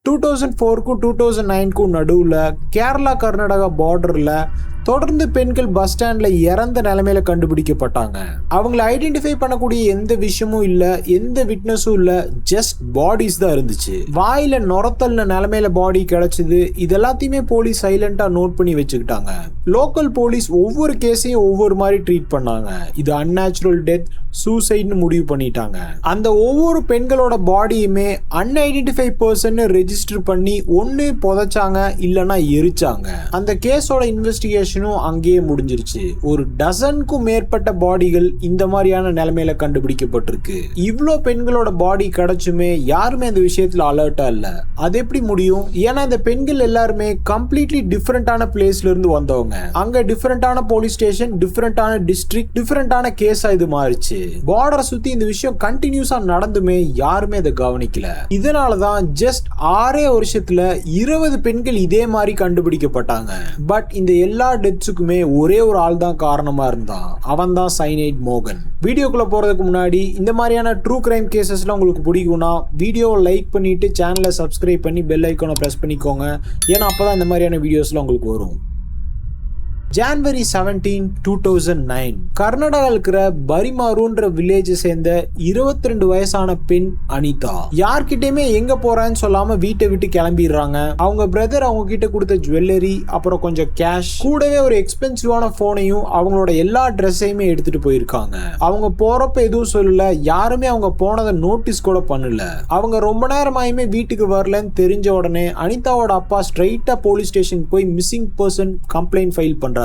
2004க்கும் 2009க்கும் நடுவுல கேரளா கர்நாடகா பார்டர்ல தொடர்ந்து பெண்கள் பஸ் ஸ்டாண்ட்ல இறந்த நிலைமையில கண்டுபிடிக்கப்பட்டாங்க. அவங்களை ஐடென்டிஃபை பண்ணக்கூடிய எந்த விஷயமும் இல்ல, எந்த விட்னஸும் இல்ல, ஜஸ்ட் பாடிஸ் தான் இருந்துச்சு. வாயில நுரத்தல்ன நிலைமையில பாடி கிடைச்சது. இது எல்லாத்தையுமே போலீஸ் சைலண்டா நோட் பண்ணி வச்சுக்கிட்டாங்க. லோக்கல் போலீஸ் ஒவ்வொரு கேஸையும் ஒவ்வொரு மாதிரி ட்ரீட் பண்ணாங்க. இது அன்நேச்சுரல் டெத், சூசைட்னு முடிவு பண்ணிட்டாங்க. அந்த ஒவ்வொரு பெண்களோட பாடியுமே அன்ஐடென்டிஃபை பர்சன் ரெஜிஸ்டர் பண்ணி ஒன்னு புதைச்சாங்க, இல்லனா எரிச்சாங்க. அந்த கேஸோட இன்வெஸ்டிகேஷன் அங்கேயே முடிஞ்சிருச்சு. ஒரு டசனுக்கும் மேற்பட்ட பாடிகள் இந்த மாதிரியான நிலைமையில கண்டுபிடிக்கப்பட்டிருக்கு. இவ்ளோ பெண்களோட பாடி கிடைச்சுமே யாருமே இந்த விஷயத்துல அலர்ட்டா இல்ல. அது எப்படி முடியும்? ஏன்னா இந்த பெண்கள் எல்லாருமே கம்ப்ளீட்லி டிஃபரெண்டான பிளேஸ்ல இருந்து வந்தவங்க. அங்க டிஃபரெண்டான போலீஸ் ஸ்டேஷன், டிஃபரெண்டான டிஸ்ட்ரிக்ட், டிஃபரெண்டான கேஸா இது மாறிச்சு. பார்டரை சுத்தி இந்த விஷயம் கண்டினியூஸா நடந்துமே யாருமே அதை கவனிக்கல. இதனாலதான் ஜஸ்ட் 6 வருஷத்துல 20 பெண்கள் இதே மாதிரி கண்டுபிடிக்கப்பட்டாங்க. பட் இந்த எல்லா டெத்ஸுக்குமே ஒரே ஒரு ஆள் தான் காரணமா இருந்தான். அவன் தான் சைனைட் மோகன். வீடியோக்குள்ள போறதுக்கு முன்னாடி இந்த மாதிரியான ட்ரூ கிரைம் கேசஸ்லாம் உங்களுக்கு பிடிக்கும்னா வீடியோவை லைக் பண்ணிட்டு சேனலை சப்ஸ்கிரைப் பண்ணி பெல் ஐக்கானை பிரஸ் பண்ணிக்கோங்க. ஏன்னா அப்பதான் இந்த மாதிரியான வீடியோஸ்லாம் உங்களுக்கு வரும். ஜனவரி 17, 2009 கர்நாடகாவில் இருக்கிற பரிமாருன்ற வில்லேஜை சேர்ந்த 22 வயசான பெண் அனிதா யார்கிட்டயுமே எங்க போறான்னு சொல்லாம வீட்டை விட்டு கிளம்பிடுறாங்க. அவங்க பிரதர் அவங்க கிட்ட கொடுத்த ஜுவல்லரி, அப்புறம் கொஞ்சம் கேஷ், கூடவே ஒரு எக்ஸ்பென்சிவான போனையும் அவங்களோட எல்லா ட்ரெஸ்ஸையுமே எடுத்துட்டு போயிருக்காங்க. அவங்க போறப்ப எதுவும் சொல்லல, யாருமே அவங்க போனதை நோட்டீஸ் கூட பண்ணல. அவங்க ரொம்ப நேரமாயுமே வீட்டுக்கு வரலன்னு தெரிஞ்ச உடனே அனிதாவோட அப்பா ஸ்ட்ரைட்டா போலீஸ் ஸ்டேஷன் போய் மிஸ்ஸிங் பர்சன் கம்ப்ளைண்ட் ஃபைல் பண்றாரு.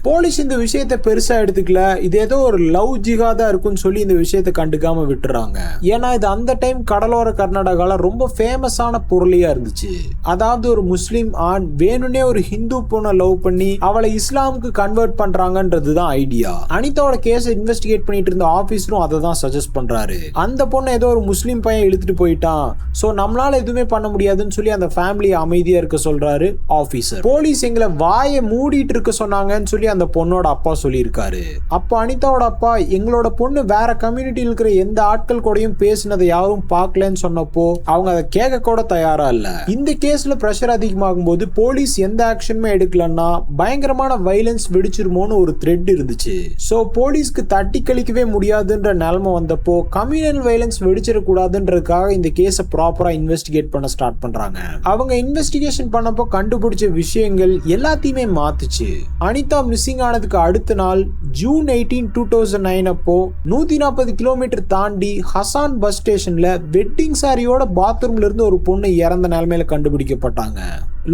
போலீஸ் இந்த விஷயத்தை பெருசா எடுத்துக்கல. இது ஏதோ ஒரு லவ் ஜிகாதா இருக்குன்னு சொல்லி இந்த விஷயத்தை கண்டுக்காம விட்டுறாங்க. ஏன்னா இது அந்த டைம் கடலோர கர்நாடகால ரொம்ப ஃபேமஸான பொருளியா இருந்துச்சு. அதாவது ஒரு முஸ்லிம் ஆண் வேணும்னே ஒரு ஹிந்து பொண்ணை லவ் பண்ணி அவளை இஸ்லாமுக்கு கன்வெர்ட் பண்றாங்கன்றதுதான் ஐடியா. அனிதாவோட கேஸ் இன்வெஸ்டிகேட் பண்ணிட்டு இருந்த ஆபீசரும் அதை தான் சஜஸ்ட் பண்றாரு. அந்த பொண்ணை ஏதோ ஒரு முஸ்லிம் பையன் இழுத்துட்டு போயிட்டான், சோ நம்மளால எதுவுமே பண்ண முடியாதுன்னு சொல்லி அந்த ஃபேமிலி அமைதியா இருக்க சொல்றாரு ஆபீசர். போலீஸ் எங்களை வாயை மூடிட்டு இருக்க சொன்னாங்க சொல்லி அந்த பொண்ணோட அப்பா சொல்லியிருக்காரு. அப்ப அனிதாவோட அப்பா எங்களோட பொண்ணு வேற கம்யூனிட்டியில் இருக்கிற எந்த ஆட்கள் கூடயும் பேசினதை யாரும் பார்க்கலன்னு சொன்னப்போ அவங்க அதை கேட்க கூட தயாரா இல்ல. இந்த கேஸ்ல பிரஷர் அதிகமாகும் போது போலீஸ் எந்த ஆக்ஷனுமே எடுக்கலன்னா பயங்கரமான வயலன்ஸ் வெடிச்சிருமோன்னு ஒரு த்ரெட் இருந்துச்சு. சோ போலீஸ்க்கு தட்டி கழிக்கவே முடியாதுன்ற நிலைமை வந்தப்போ கம்யூனல் வயலன்ஸ் வெடிச்சிடக்கூடாதுன்றதுக்காக இந்த கேஸை ப்ராப்பரா இன்வெஸ்டிகேட் பண்ண ஸ்டார்ட் பண்றாங்க. அவங்க இன்வெஸ்டிகேஷன் பண்ணப்போ கண்டுபிடிச்ச விஷயங்கள் எல்லாத்தையுமே மாத்துச்சு. அனிதா மிஸ்ஸிங் ஆனதுக்கு அடுத்த நாள் ஜூன் 18, 2009 அப்போ 140 கிலோமீட்டர் தாண்டி ஹசான் பஸ் ஸ்டேஷன்ல வெட்டிங் சாரியோட பாத்ரூம்ல இருந்து ஒரு பொண்ணு இறந்த நிலைமையில கண்டுபிடிக்கப்பட்டாங்க.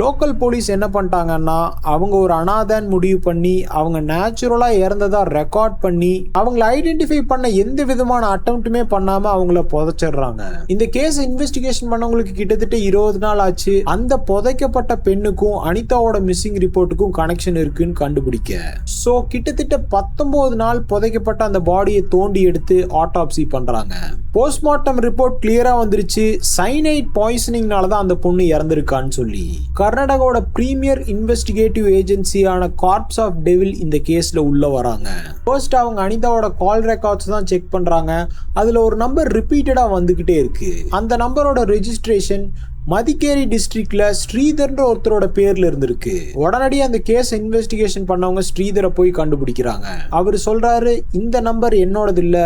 லோக்கல் போலீஸ் என்ன பண்ணிட்டாங்கன்னா அவங்க ஒரு அனாதான் முடிவு பண்ணி அவங்க நேச்சுரலா இறந்ததா ரெக்கார்ட் பண்ணி அவங்களை ஐடென்டிஃபை பண்ண எந்த விதமான அட்டெம்ப்ட்டுமே பண்ணாம அவங்கள புதைச்சிடுறாங்க. இந்த கேஸ் இன்வெஸ்டிகேஷன் பண்ணவங்களுக்கு கிட்டத்தட்ட 20 நாள் ஆச்சு அந்த புதைக்கப்பட்ட பெண்ணுக்கும் அனிதாவோட மிஸ்ஸிங் ரிப்போர்ட்டுக்கும் கனெக்ஷன் இருக்குன்னு கண்டுபிடிக்க. சோ கிட்டத்தட்ட 19 நாள் புதைக்கப்பட்ட அந்த பாடியை தோண்டி எடுத்து ஆட்டாப்சி பண்றாங்க. போஸ்ட்மார்ட்டம் ரிப்போர்ட் கிளியரா வந்துருச்சு. சைனைட் பாய்சனிங்னால தான் அந்த பொண்ணு இறந்திருக்கான்னு சொல்லி. கர்நாடகாவோட பிரீமியர் இன்வெஸ்டிகேட்டிவ் ஏஜென்சியான கார்ப்ஸ் ஆஃப் டெவில் இந்த கேஸ்ல உள்ள வராங்க. ஃபர்ஸ்ட் அவங்க அனிதாவோட கால் ரெக்கார்ட்ஸ் தான் செக் பண்றாங்க. அதுல ஒரு நம்பர் ரிப்பீட்டடா வந்துகிட்டே இருக்கு. அந்த நம்பரோட ரெஜிஸ்ட்ரேஷன் மதிக்கேரி டிஸ்ட்ரிக்ட்ல ஸ்ரீதர்ன்ற ஒருத்தரோட பேர்ல இருந்திருக்கு. உடனடியாக அந்த கேஸ் இன்வெஸ்டிகேஷன் பண்ணவங்க ஸ்ரீதரை போய் கண்டுபிடிக்கிறாங்க. அவர் சொல்றாரு, இந்த நம்பர் என்னோடது இல்ல,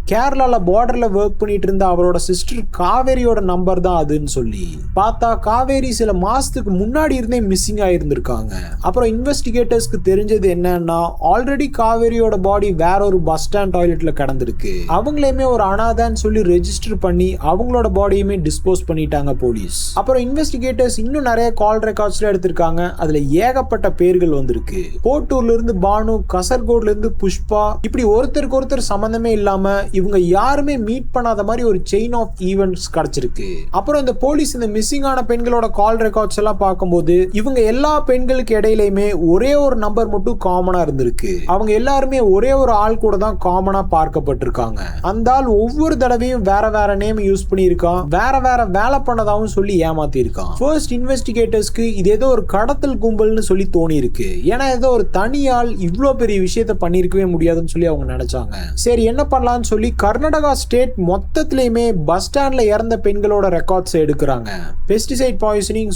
கேரளால பார்டர்ல ஒர்க் பண்ணிட்டு இருந்த அவரோட சிஸ்டர் காவேரியோட நம்பர் தான் அதுன்னு சொல்லி. பார்த்தா காவேரி சில மாசத்துக்கு முன்னாடி இருந்தே மிஸ்ஸிங் ஆயிருந்திருக்காங்க. அப்புறம் இன்வெஸ்டிகேட்டர்ஸ்க்கு தெரிஞ்சது என்னன்னா ஆல்ரெடி காவேரியோட பாடி வேற ஒரு பஸ் ஸ்டாண்ட் டாய்லெட்ல கிடந்திருக்கு. அவங்களையுமே ஒரு அனாதான்னு சொல்லி ரெஜிஸ்டர் பண்ணி அவங்களோட பாடியுமே டிஸ்போஸ் பண்ணிட்டாங்க போலீஸ். அப்புறம் இன்வெஸ்டிகேட்டர்ஸ் இன்னும் நிறைய கால் ரெக்கார்ட்ஸ்ல எடுத்திருக்காங்க. அதுல ஏகப்பட்ட பேர்கள் வந்திருக்கு. கோட்டூர்ல இருந்து பானு, கசர்கோட்ல இருந்து புஷ்பா, இப்படி ஒருத்தருக்கு ஒருத்தர் சம்பந்தமே இல்லாம இவங்க யாருமே மீட் பண்ணாத மாதிரி ஒரு செயின் ஆஃப் ஈவென்ட்ஸ் கிடைச்சிருக்கு. அப்புறம் இந்த போலீஸ் இந்த மிஸ்ஸிங் ஆன பெண்களோட கால் ரெக்கார்ட்ஸ் எல்லாம் பார்க்கும்போது இவங்க எல்லா பெண்களுக்கு இடையிலுமே ஒரே ஒரு நம்பர் மட்டும் காமனா இருந்திருக்கு. அவங்க எல்லாருமே ஒரே ஒரு ஆள் கூட தான் காமனா பார்க்கப்பட்டிருக்காங்க. அந்த ஆள் ஒவ்வொரு தடவையும் வேற வேற நேம் யூஸ் பண்ணியிருக்கான், வேற வேற வேலை பண்ணதாவும் சொல்லி ஏமாத்தி இருக்கான். ஃபர்ஸ்ட் இன்வெஸ்டிகேட்டர்ஸ்க்கு இது ஏதோ ஒரு கடத்தல் கும்பல்னு சொல்லி தோணி இருக்கு. ஏன்னா ஏதோ ஒரு தனி ஆள் இவ்வளவு பெரிய விஷயத்த பண்ணிருக்கவே முடியாதுன்னு சொல்லி அவங்க நினைச்சாங்க. சரி என்ன பண்ணலாம்னு சொல்லி சொல்லி கர்நாடகா ஸ்டேட் மொத்தத்திலயுமே பஸ் ஸ்டாண்ட்ல இறந்த பெண்களோட ரெக்கார்ட்ஸ் எடுக்கிறாங்க. பெஸ்டிசைட் பாய்சனிங்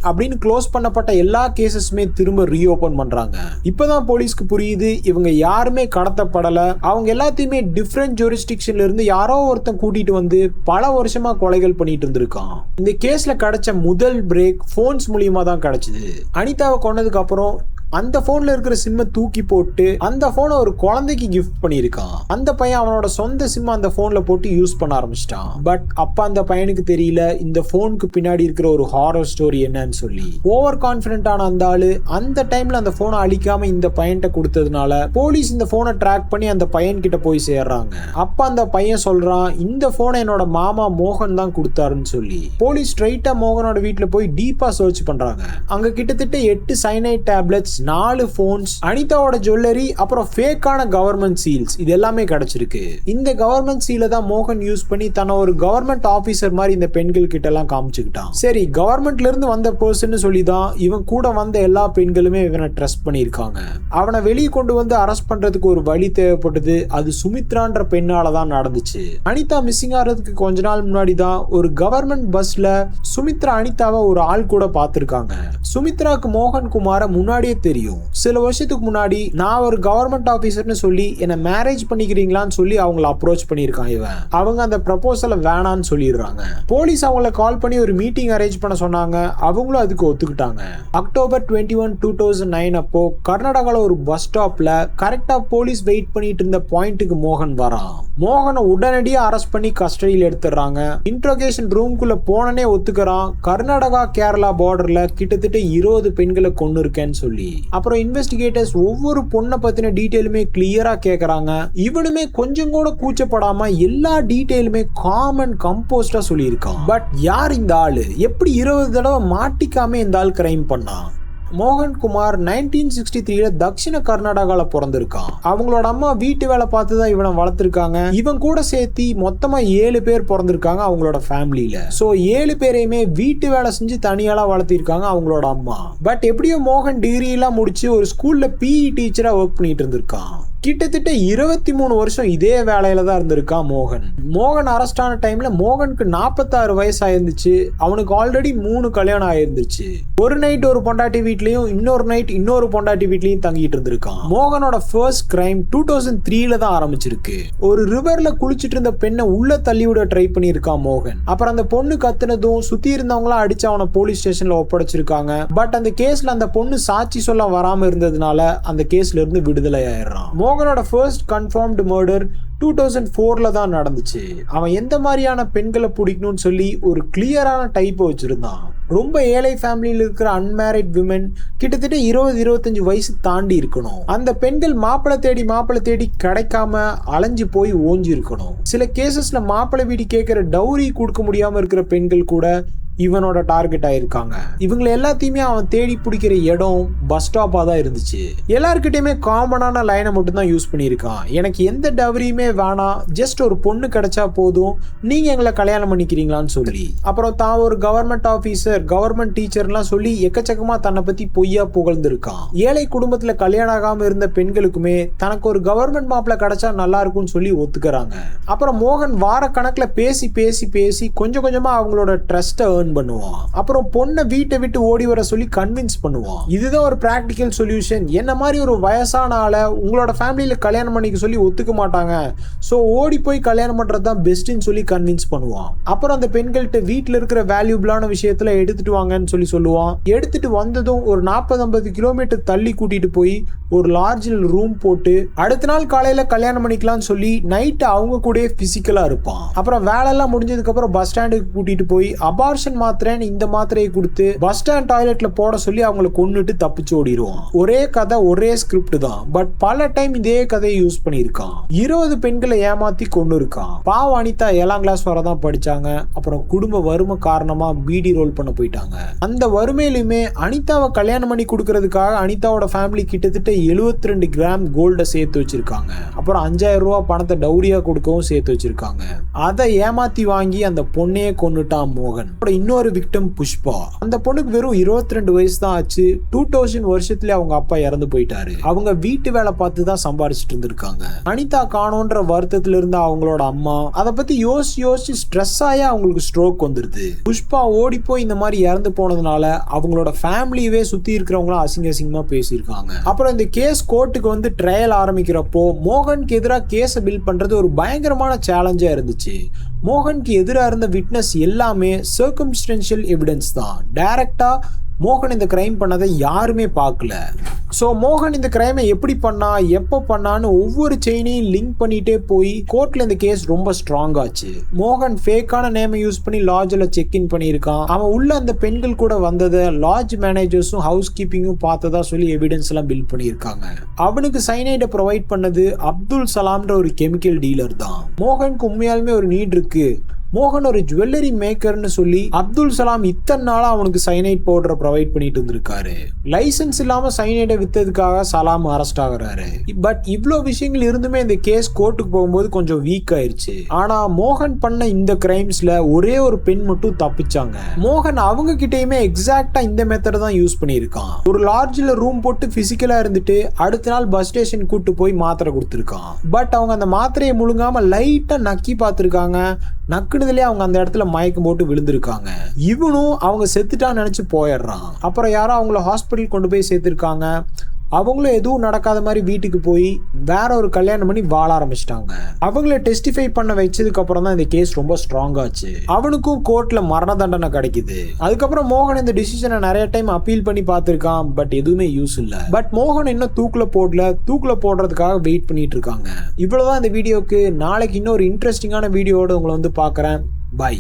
அப்படின்னு க்ளோஸ் பண்ணப்பட்ட எல்லா கேசஸுமே திரும்ப ரீஓபன் பண்றாங்க. இப்பதான் போலீஸ்க்கு புரியுது இவங்க யாருமே கடத்தப்படல, அவங்க எல்லாத்தையுமே டிஃப்ரெண்ட் ஜூரிஸ்டிக்ஷன்ல இருந்து யாரோ ஒருத்தன் கூட்டிட்டு வந்து பல வருஷமா கொலைகள் பண்ணிட்டு இருந்திருக்கான். இந்த கேஸ்ல கிடைச்ச முதல் பிரேக் போன்ஸ் மூலியமா தான் கிடைச்சது. அனிதாவை கொன்னதுக்கு அப்புறம் அந்த போன்ல இருக்கிற சிம்மை தூக்கி போட்டு அந்த போனை ஒரு குழந்தைக்கு கிஃப்ட் பண்ணியிருக்கான். அந்த பையன் அவனோட சொந்த சிம் அந்த போன்ல போட்டு யூஸ் பண்ண ஆரம்பிச்சிட்டான். பட் அப்ப அந்த பையனுக்கு தெரியல இந்த போனுக்கு பின்னாடி இருக்கிற ஒரு ஹாரர் ஸ்டோரி என்னன்னு சொல்லி. ஓவர் கான்பிடென்டான அந்த ஆளு அந்த டைம்ல அந்த போனை அழிக்காம இந்த பையன்கிட்ட கொடுத்ததுனால போலீஸ் இந்த போனை ட்ராக் பண்ணி அந்த பையன் கிட்ட போய் சேர்றாங்க. அப்ப அந்த பையன் சொல்றான் இந்த போனை என்னோட மாமா மோகன் தான் கொடுத்தாருன்னு சொல்லி. போலீஸ் ஸ்ட்ரைட்டா மோகனோட வீட்டுல போய் டீப்பா சர்ச் பண்றாங்க. அங்க கிட்டத்தட்ட 8 சைனைட் டேப்லெட்ஸ், 4 போன்ஸ், அனிதாவோட ஜுவல்லரி, அப்புறம் ஃபேக்கான கவர்மெண்ட் சீல்ஸ் இது எல்லாமே கிடைச்சிருக்கு. இந்த கவர்மெண்ட் சீலை தான் மோகன் யூஸ் பண்ணி தன்னை ஒரு கவர்மெண்ட் ஆபீசர் மாதிரி இந்த பெண்கள் கிட்ட எல்லாம் காமிச்சுக்கிட்டான். சரி, கவர்மெண்ட்ல இருந்து வந்த பர்சன் சொல்லி தான் இவன் கூட வந்த எல்லா பெண்களுமே இவனை ட்ரஸ்ட் பண்ணியிருக்காங்க. அவனை வெளியே கொண்டு வந்து அரெஸ்ட் பண்றதுக்கு ஒரு வழி தேவைப்பட்டது. அது சுமித்ரான்ற பெண்ணால தான் நடந்துச்சு. அனிதா மிஸ்ஸிங் ஆகிறதுக்கு கொஞ்ச நாள் முன்னாடி தான் ஒரு கவர்மெண்ட் பஸ்ல சுமித்ரா அனிதாவை ஒரு ஆள் கூட பார்த்திருக்காங்க. சுமித்ராக்கு மோகன் குமார முன்னாடியே தெரியும். சில வருஷத்துக்கு முன்னாடி நான் ஒரு கவர்மெண்ட் ஆபீசர்னு சொல்லி என்ன மேரேஜ் பண்ணிக்கிறீங்களான்னு சொல்லி அவங்களை அப்ரோச் பண்ணிருக்கான் இவன். அவங்க அந்த ப்ரப்போசலை வேணான்னு சொல்லிடுறாங்க. போலீஸ் அவங்கள கால் பண்ணி ஒரு மீட்டிங் அரேஞ்ச் பண்ண சொன்னாங்க. அவங்களும் அதுக்கு ஒத்துக்கிட்டாங்க. அக்டோபர் 21, 2009 அப்போ கர்நாடகால ஒரு பஸ் ஸ்டாப்ல கரெக்டா போலீஸ் வெயிட் பண்ணிட்டு இருந்த பாயிண்ட்டுக்கு மோகன் வரான். மோகனை உடனடியா அரெஸ்ட் பண்ணி கஸ்டடியில் எடுத்துறாங்க. இன்ட்ரோகேஷன் ரூம்குள்ள போனனே ஒத்துக்கிறான். கர்நாடகா கேரளா பார்டர்ல கிட்டத்தட்ட 20 பெண்களை கொண்டு இருக்கேன்னு சொல்லி. அப்புறம் இன்வெஸ்டிகேட்டர்ஸ் ஒவ்வொரு பொண்ணை பத்தின டீடைலுமே கிளியரா கேக்குறாங்க. இவனுமே கொஞ்சம் கூட கூச்சப்படாம எல்லா டீடைலுமே காமன் கம்போஸ்டா சொல்லியிருக்கான். பட் யார் இந்த ஆளு? எப்படி 20 தடவை மாட்டிக்காம இந்த ஆள் கிரைம் பண்ணான்? மோகன் குமார் 1963 தக்ஷிண கர்நாடகால பிறந்திருக்கான். அவங்களோட அம்மா வீட்டு வேலை பார்த்துதான் இவனை வளர்த்திருக்காங்க. இவன் கூட சேர்த்து மொத்தமா 7 பேர் பிறந்திருக்காங்க அவங்களோட ஃபேமிலியில. சோ 7 பேரையுமே வீட்டு வேலை செஞ்சு தனியாலாம் வளர்த்திருக்காங்க அவங்களோட அம்மா. பட் எப்படியோ மோகன் டிகிரி எல்லாம் முடிச்சு ஒரு ஸ்கூல்ல பிஇ டீச்சரா ஒர்க் பண்ணிட்டு இருந்திருக்கான். கிட்டத்தட்ட 23 வருஷம் இதே வேலையில தான் இருந்திருக்கான் மோகன். மோகன் அரெஸ்ட் ஆன டைம்ல மோகனுக்கு 46 வயசு ஆயிருந்துச்சு. அவனுக்கு ஆல்ரெடி 3 கல்யாணம் ஆயிருந்துச்சு. ஒரு நைட் ஒரு பொண்டாட்டி வீட்லயும் இன்னொரு நைட் இன்னொரு பொண்டாட்டி வீட்லயும் தங்கிட்டு இருந்திருக்கான். மோகனோட ஃபர்ஸ்ட் கிரைம் 2003ல தான் ஆரம்பிச்சிருக்கு. ஒரு ரிவர்ல குளிச்சிட்டு இருந்த பெண்ணை உள்ள தள்ளி விட ட்ரை பண்ணிருக்கான் மோகன். அப்புறம் அந்த பொண்ணு கத்துனதும் சுத்தி இருந்தவங்களா அடிச்சு அவனை போலீஸ் ஸ்டேஷன்ல ஒப்படைச்சிருக்காங்க. பட் அந்த கேஸ்ல அந்த பொண்ணு சாட்சி சொல்ல வராம இருந்ததுனால அந்த கேஸ்ல இருந்து விடுதலை ஆயிடுறான். மோகனோட ஃபர்ஸ்ட் கன்ஃபர்ம்டு மர்டர் 2004ல தான் நடந்துச்சு. அவன் எந்த மாதிரியான பெண்களை பிடிக்கணும்னு சொல்லி ஒரு கிளியரான டைப் வச்சிருந்தான். ரொம்ப ஏழை ஃபேமிலியில் இருக்கிற அன்மேரிட் விமன் கிட்டத்தட்ட 20-25 வயசு தாண்டி இருக்கணும். அந்த பெண்கள் மாப்பிள்ளை தேடி கிடைக்காம அலைஞ்சு போய் ஓஞ்சி இருக்கணும். சில கேசஸ்ல மாப்பிள்ளை வீடு கேட்கிற டவுரி கொடுக்க முடியாம இருக்கிற பெண்கள் கூட இவனோட டார்கெட் ஆயிருக்காங்க. இவங்களை எல்லாத்தையுமே அவன் தேடி பிடிக்கிற இடம் பஸ் ஸ்டாப்பா தான் இருந்துச்சு. எல்லார்கிட்டயுமே காமனான லைனை மட்டும் தான் யூஸ் பண்ணியிருக்கான். எனக்கு எந்த டவரியுமே வேணாம், ஜஸ்ட் ஒரு பொண்ணு கிடைச்சா போதும், நீங்க எங்களை கல்யாணம் பண்ணிக்கிறீங்களான்னு சொல்லி. அப்புறம் தான் ஒரு கவர்மெண்ட் ஆபீசர், கவர்மெண்ட் டீச்சர்லாம் சொல்லி எக்கச்சக்கமா தன்னை பத்தி பொய்யா புகழ்ந்திருக்கான். ஏழை குடும்பத்துல கல்யாணம் ஆகாம இருந்த பெண்களுக்குமே தனக்கு ஒரு கவர்மெண்ட் மாப்பிள்ள கிடைச்சா நல்லா இருக்கும்னு சொல்லி ஒத்துக்கிறாங்க. அப்புறம் மோகன் வார கணக்குல பேசி பேசி பேசி கொஞ்சம் கொஞ்சமா அவங்களோட ட்ரஸ்ட்டை பண்ணுவான். அப்புறம் பொண்ணை வீட்டை விட்டு ஓடி வர சொல்லி கன்வின்ஸ் பண்ணுவான். இதுதான் ஒரு பிராக்டிக்கல் சொல்யூஷன். என்ன மாதிரி ஒரு வயசான ஆளை உங்களோட ஃபேமிலியில கல்யாணம் பண்ணிக்க சொல்லி ஒத்துக்க மாட்டாங்க, சோ ஓடி போய் கல்யாணம் பண்றதுதான் பெஸ்ட்னு சொல்லி கன்வின்ஸ் பண்ணுவான். அப்புறம் அந்த பெண்கள்கிட்ட வீட்டுல இருக்கிற வேல்யூபிளான விஷயத்துல எடுத்துட்டு வாங்கன்னு சொல்லி சொல்லுவான். எடுத்துட்டு வந்ததும் ஒரு 40-50 கிலோமீட்டர் தள்ளி கூட்டிட்டு போய் ஒரு லார்ஜில் ரூம் போட்டு அடுத்த நாள் காலையில கல்யாணம் பண்ணிக்கலாம்னு சொல்லி நைட்டு அவங்க கூட பிசிக்கலா இருப்பான். அப்புறம் வேலை எல்லாம் முடிஞ்சதுக்கு அப்புறம் பஸ் ஸ்டாண்டுக்கு கூட்டிட்டு போய் அபார்ஷன் மாத்திரைன்னு இந்த மாத்திரையை கொடுத்து பஸ் ஸ்டாண்ட் டாய்லெட்ல போட சொல்லி அவங்களை கொன்னுட்டு தப்பிச்சு ஓடிடுவான். ஒரே கதை, ஒரே ஸ்கிரிப்ட் தான். பட் பல டைம் இதே கதையை யூஸ் பண்ணியிருக்கான். 20 பெண்களை ஏமாத்தி கொண்டு இருக்கான். பாவ அனிதா 7ஆம் கிளாஸ் வரதான் படிச்சாங்க. அப்புறம் குடும்ப வறுமை காரணமா பீடி ரோல் பண்ண போயிட்டாங்க. அந்த வறுமையிலுமே அனிதாவை கல்யாணம் பண்ணி கொடுக்கறதுக்காக அனிதாவோட ஃபேமிலி கிட்டத்தட்ட 72 கிராம் கோல்ட சேர்த்து வச்சிருக்காங்க. அப்புறம் 5000 ரூபாய் பணத்தை டௌரியா கொடுக்கவும் சேர்த்து வச்சிருக்காங்க. அதை ஏமாத்தி வாங்கி அந்த பொண்ணையே கொன்னுட்டான் மோகன். இன்னொரு விக்டம் புஷ்பா. அந்த பொண்ணுக்கு வெறும் 22 வயசு தான் ஆச்சு. 2000 வருஷத்துல அவங்க அப்பா இறந்து போயிட்டாரு. அவங்க வீட்டு வேலை பார்த்து தான் சம்பாதிச்சுட்டு இருந்திருக்காங்க. அனிதா காணோன்ற வருத்தத்துல இருந்த அவங்களோட அம்மா அதை பத்தி யோசிச்சு ஸ்ட்ரெஸ் ஆகி அவங்களுக்கு ஸ்ட்ரோக் வந்துருது. புஷ்பா ஓடி போய் இந்த மாதிரி இறந்து போனதுனால அவங்களோட ஃபேமிலியவே சுத்தி இருக்கிறவங்களும் அசிங்கமா பேசியிருக்காங்க. அப்புறம் இந்த கேஸ் கோர்ட்டுக்கு வந்து ட்ரையல் ஆரம்பிக்கிறப்போ மோகனுக்கு எதிராக கேஸை பில்ட் பண்றது ஒரு பயங்கரமான சேலஞ்சா இருந்துச்சு. மோகனுக்கு எதிராக இருந்த விட்னஸ் எல்லாமே சர்க்கம்ஸ்டன்ஷியல் எவிடன்ஸ் தான். டைரக்டா மோகன் இந்த கிரைம் பண்ணதை யாருமே பார்க்கல. ஸோ மோகன் இந்த கிரைமை எப்படி பண்ணா, எப்போ பண்ணான்னு ஒவ்வொரு செயினையும் லிங்க் பண்ணிட்டே போய் கோர்ட்ல இந்த கேஸ் ரொம்ப ஸ்ட்ராங் ஆச்சு. மோகன் ஃபேக்கான நேமை யூஸ் பண்ணி லாட்ஜில் செக் இன் பண்ணியிருக்கான். அவன் உள்ள அந்த பெண்கள் கூட வந்ததை லாட்ஜ் மேனேஜர்ஸும் ஹவுஸ் கீப்பிங்கும் பார்த்ததா சொல்லி எவிடன்ஸ் எல்லாம் பில்ட் பண்ணியிருக்காங்க. அவனுக்கு சைனைடை ப்ரொவைட் பண்ணது அப்துல் சலாம்ன்ற ஒரு கெமிக்கல் டீலர் தான். மோகனுக்கு உண்மையாலுமே ஒரு நீட் இருக்கு. மோகன் ஒரு ஜுவல்லரி மேக்கர்னு சொல்லி அப்துல் சலாம் இத்தனை நாளா அவனுக்கு சைனைட் பவுடரை ப்ரொவைட் பண்ணிட்டு இருந்திருக்காரு. லைசன்ஸ் இல்லாம சைனைடை வித்ததுக்காக சலாம் அரெஸ்ட் ஆகுறாரு. பட் இவ்வளோ விஷயங்கள் இருந்துமே இந்த கேஸ் கோர்ட்டுக்கு போகும்போது கொஞ்சம் வீக் ஆயிருச்சு. ஆனா மோகன் பண்ண இந்த கிரைம்ஸ்ல ஒரே ஒரு பெண் மட்டும் தப்பிச்சாங்க. மோகன் அவங்க கிட்டயுமே எக்ஸாக்டா இந்த மெத்தட் தான் யூஸ் பண்ணியிருக்கான். ஒரு லாட்ஜில் ரூம் போட்டு பிசிக்கலா இருந்துட்டு அடுத்த நாள் பஸ் ஸ்டேஷன் கூட்டு போய் மாத்திரை கொடுத்துருக்கான். பட் அவங்க அந்த மாத்திரையை முழுங்காம லைட்டா நக்கி பார்த்துருக்காங்க. நக்குனதுலேயே அவங்க அந்த இடத்துல மயக்கம் போட்டு விழுந்திருக்காங்க. இவனும் அவங்க செத்துட்டான்னு நினைச்சு போயிடுறான். அப்புறம் யாரோ அவங்கள ஹாஸ்பிட்டல் கொண்டு போய் சேர்த்திருக்காங்க. அவங்களும் எதுவும் நடக்காத மாதிரி வீட்டுக்கு போய் வேற ஒரு கல்யாணம் பண்ணி வாழ ஆரம்பிச்சிட்டாங்க. அவங்கள டெஸ்டிஃபை பண்ண வச்சதுக்கு அப்புறம் தான் இந்த கேஸ் ரொம்ப ஸ்ட்ராங் ஆச்சு. அவனுக்கும் கோர்ட்ல மரண தண்டனை கிடைக்குது. அதுக்கப்புறம் மோகன் இந்த டிசிஷனை நிறைய டைம் அப்பீல் பண்ணி பார்த்திருக்கான். பட் எதுவுமே யூஸ் இல்ல. பட் மோகன் இன்னும் தூக்குல போடுறதுக்காக வெயிட் பண்ணிட்டு இருக்காங்க. இவ்வளவுதான் இந்த வீடியோக்கு. நாளைக்கு இன்னொரு இன்ட்ரெஸ்டிங்கான வீடியோட உங்களை வந்து பார்க்கறேன். பை.